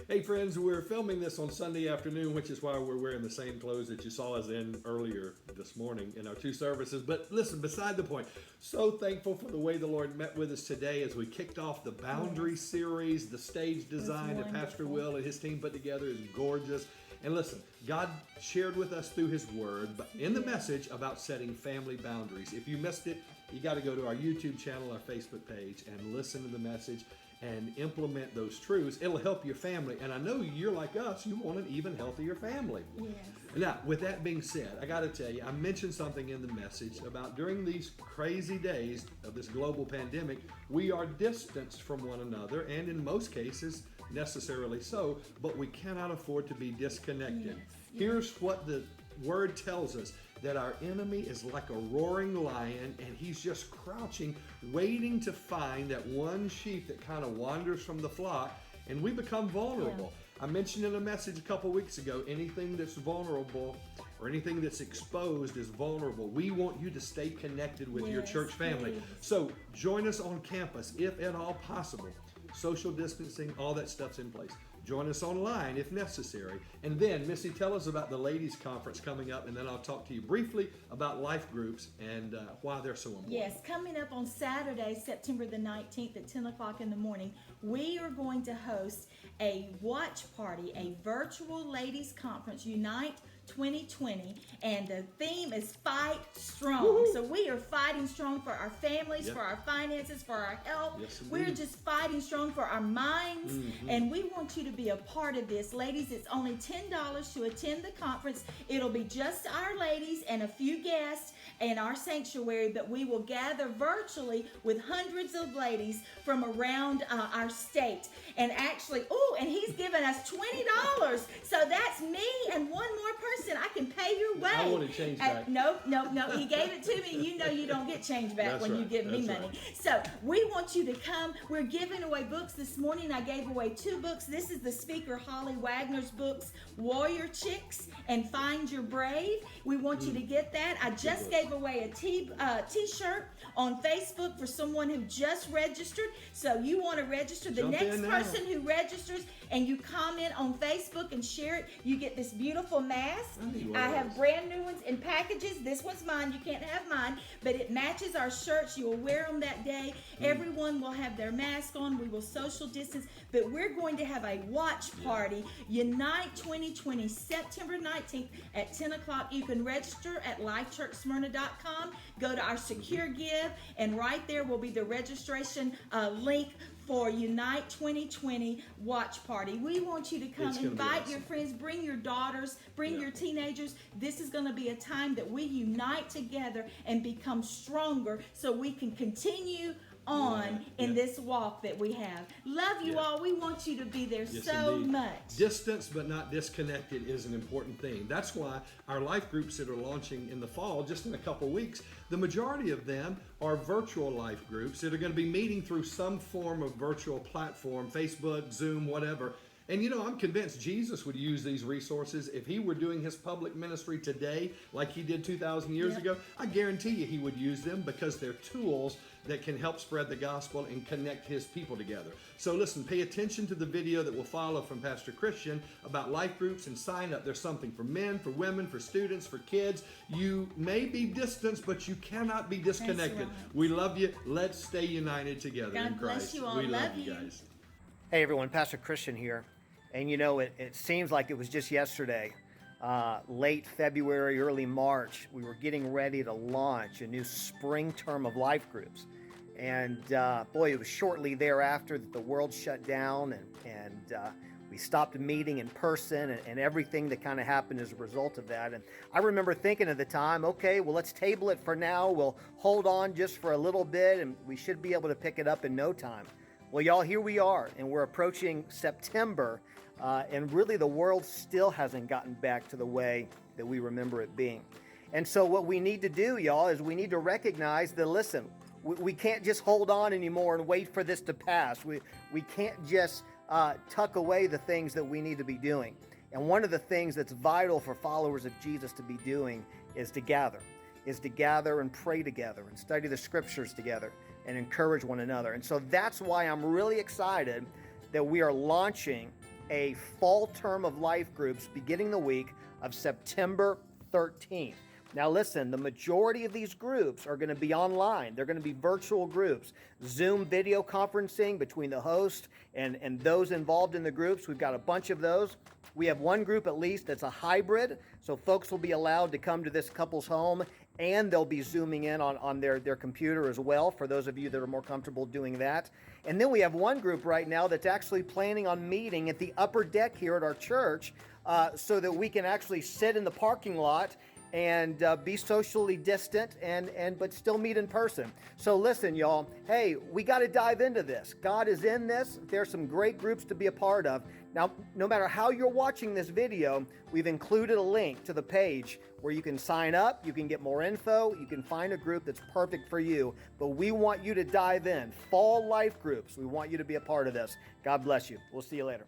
Hey friends, we're filming this on Sunday afternoon, which is why we're wearing the same clothes that you saw us in earlier this morning in our two services. But listen, beside the point, so thankful for the way the Lord met with us today as we kicked off the Boundary series. The stage design that Pastor Will and his team put together is gorgeous. And listen, God shared with us through His Word in the message about setting family boundaries. If you missed it, you got to go to our YouTube channel, our Facebook page, and listen to the message and implement those truths. It'll help your family. And I know you're like us, you want an even healthier family. Yes. Now, with that being said, I got to tell you, I mentioned something in the message about during these crazy days of this global pandemic, we are distanced from one another, and in most cases, necessarily so, but we cannot afford to be disconnected. Yes. Here's what the Word tells us, that our enemy is like a roaring lion, and he's just crouching, waiting to find that one sheep that kind of wanders from the flock, and we become vulnerable. I mentioned in a message a couple weeks ago, anything that's vulnerable or anything that's exposed is vulnerable. We want you to stay connected with your church family. Yes. So join us on campus if at all possible. Social distancing, all that stuff's in place. Join us online if necessary. And then, Missy, tell us about the ladies' conference coming up, and then I'll talk to you briefly about life groups and why they're so important. Yes, coming up on Saturday, September the 19th at 10 o'clock in the morning, we are going to host a watch party, a virtual ladies' conference, Unite 2020, and the theme is Fight Strong. Woo-hoo. So we are fighting strong for our families, Yep. for our finances, for our health. Yes, indeed. We're just fighting strong for our minds, and we want you to be a part of this. Ladies, it's only $10 to attend the conference. It'll be just our ladies and a few guests in our sanctuary, but we will gather virtually with hundreds of ladies from around our state. And actually, and he's given us $20. So that's me and one more person. I can pay your way. I want to change back. No. He gave it to me. You know you don't get change back That's when you right. give me That's money. right. So we want you to come. We're giving away books this morning. I gave away 2 books. This is the speaker Holly Wagner's books, Warrior Chicks and Find Your Brave. We want you to get that. I just gave away a t-shirt on Facebook for someone who just registered. So you want to register. The Jump next in now. person who registers and you comment on Facebook and share it, you get this beautiful mask. I have brand new ones in packages. This one's mine. You can't have mine, but it matches our shirts. You will wear them that day. Everyone will have their mask on. We will social distance, but we're going to have a watch party, Unite 2020, September 19th at 10 o'clock. You can register at lifechurchsmyrna.com. Go to our secure give, and right there will be the registration link for Unite 2020 watch party. We want you to come, It's gonna be invite awesome. your friends, bring your daughters, bring your teenagers. This is going to be a time that we unite together and become stronger so we can continue on in this walk that we have. Love you all. We want you to be there Yes, so indeed. much. Distance but not disconnected is an important thing. That's why our life groups that are launching in the fall, just in a couple weeks, the majority of them are virtual life groups that are going to be meeting through some form of virtual platform, Facebook, Zoom, whatever. And you know, I'm convinced Jesus would use these resources if he were doing his public ministry today like he did 2,000 years Yep. ago. I guarantee you he would use them because they're tools that can help spread the gospel and connect his people together. So listen, pay attention to the video that will follow from Pastor Christian about life groups and sign up. There's something for men, for women, for students, for kids. You may be distanced, but you cannot be disconnected. right. We love you. Let's stay united together God in Christ. bless you all. We love Love you you. guys. Hey everyone, Pastor Christian here. And you know, it seems like it was just yesterday, late February, early March, we were getting ready to launch a new spring term of life groups. And boy, it was shortly thereafter that the world shut down and we stopped meeting in person and everything that kind of happened as a result of that. And I remember thinking at the time, okay, well, let's table it for now. We'll hold on just for a little bit and we should be able to pick it up in no time. Well, y'all, here we are, and we're approaching September, and really the world still hasn't gotten back to the way that we remember it being. And so what we need to do, y'all, is we need to recognize that, listen, we can't just hold on anymore and wait for this to pass. We can't just tuck away the things that we need to be doing. And one of the things that's vital for followers of Jesus to be doing is to gather and pray together and study the scriptures together and encourage one another. And so that's why I'm really excited that we are launching a fall term of life groups beginning the week of September 13th. Now listen, the majority of these groups are going to be online. They're going to be virtual groups. Zoom video conferencing between the host and those involved in the groups. We've got a bunch of those. We have one group at least that's a hybrid, so folks will be allowed to come to this couple's home and they'll be zooming in on their computer as well, for those of you that are more comfortable doing that. And then we have one group right now that's actually planning on meeting at the upper deck here at our church so that we can actually sit in the parking lot and be socially distant but still meet in person. So listen, y'all, hey, we got to dive into this. God is in this. There's some great groups to be a part of. Now, no matter how you're watching this video, we've included a link to the page where you can sign up, you can get more info, you can find a group that's perfect for you. But we want you to dive in. Fall life groups. We want you to be a part of this. God bless you. We'll see you later.